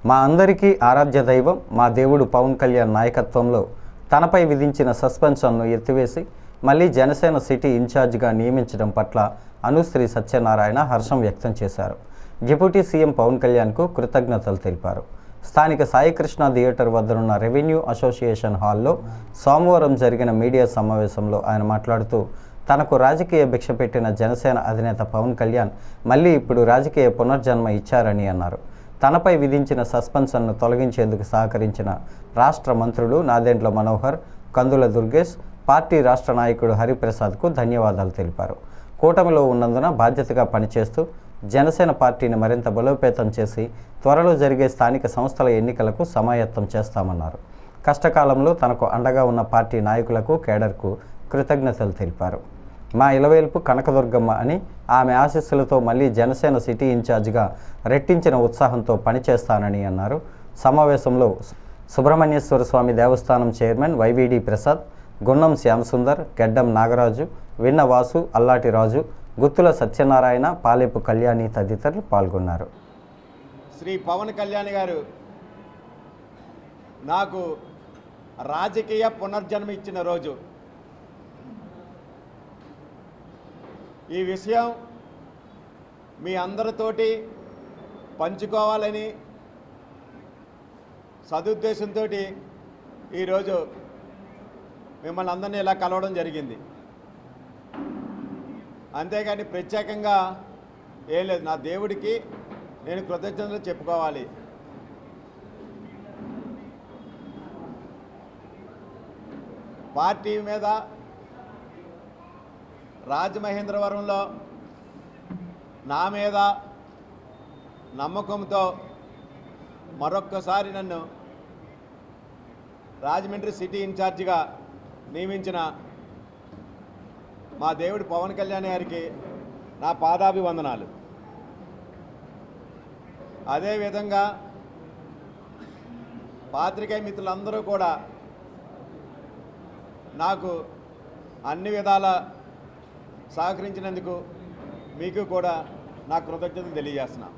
మా అందరికీ ఆరాధ్య దైవం మా దేవుడు పవన్ కళ్యాణ్ నాయకత్వంలో తనపై విధించిన సస్పెన్షన్ను ఎత్తివేసి మళ్ళీ జనసేన సిటీ ఇన్ఛార్జిగా నియమించడం పట్ల అనుశ్రీ సత్యనారాయణ హర్షం వ్యక్తం చేశారు. డిప్యూటీ సీఎం పవన్ కళ్యాణ్కు కృతజ్ఞతలు తెలిపారు. స్థానిక సాయికృష్ణ థియేటర్ వద్దనున్న రెవెన్యూ అసోసియేషన్ హాల్లో సోమవారం జరిగిన మీడియా సమావేశంలో ఆయన మాట్లాడుతూ తనకు రాజకీయ భిక్ష పెట్టిన జనసేన అధినేత పవన్ కళ్యాణ్ మళ్ళీ ఇప్పుడు రాజకీయ పునర్జన్మ ఇచ్చారని అన్నారు. తనపై విధించిన సస్పెన్షన్ను తొలగించేందుకు సహకరించిన రాష్ట్ర మంత్రులు నాదెండ్ల మనోహర్, కందుల దుర్గేష్, పార్టీ రాష్ట్ర నాయకుడు హరిప్రసాద్కు ధన్యవాదాలు తెలిపారు. కూటమిలో ఉన్నందున బాధ్యతగా పనిచేస్తూ జనసేన పార్టీని మరింత బలోపేతం చేసి త్వరలో జరిగే స్థానిక సంస్థల ఎన్నికలకు సమాయత్తం చేస్తామన్నారు. కష్టకాలంలో తనకు అండగా ఉన్న పార్టీ నాయకులకు, కేడర్కు కృతజ్ఞతలు తెలిపారు. మా ఇలవేల్పు కనకదుర్గమ్మ అని, ఆమె ఆశీస్సులతో మళ్ళీ జనసేన సిటీ ఇన్ఛార్జిగా రెట్టించిన ఉత్సాహంతో పనిచేస్తానని అన్నారు. సమావేశంలో సుబ్రహ్మణ్యేశ్వర స్వామి దేవస్థానం చైర్మన్ వైవిడి ప్రసాద్, గున్నం శ్యామసుందర్, గెడ్డం నాగరాజు, విన్న వాసు, అల్లాటి రాజు, గుత్తుల సత్యనారాయణ, పాలేపు కళ్యాణి తదితరులు పాల్గొన్నారు. శ్రీ పవన్ కళ్యాణ్ గారు నాకు రాజకీయ పునర్జన్మ ఇచ్చిన రోజు. ఈ విషయం మీ అందరితోటి పంచుకోవాలని సదుద్దేశంతో ఈరోజు మిమ్మల్ని అందరినీ ఇలా కలవడం జరిగింది. అంతేగాని ప్రత్యేకంగా ఏం లేదు. నా దేవుడికి నేను కృతజ్ఞతలు చెప్పుకోవాలి. పార్టీ మీద రాజమహేంద్రవరంలో నా మీద నమ్మకంతో మరొక్కసారి నన్ను రాజమండ్రి సిటీ ఇన్ఛార్జిగా నియమించిన మా దేవుడు పవన్ కళ్యాణ్ గారికి నా పాదాభివందనాలు. అదేవిధంగా పాత్రికేయ మిత్రులందరూ కూడా నాకు అన్ని విధాల సహకరించినందుకు మీకు కూడా నా కృతజ్ఞతలు తెలియజేస్తున్నాను.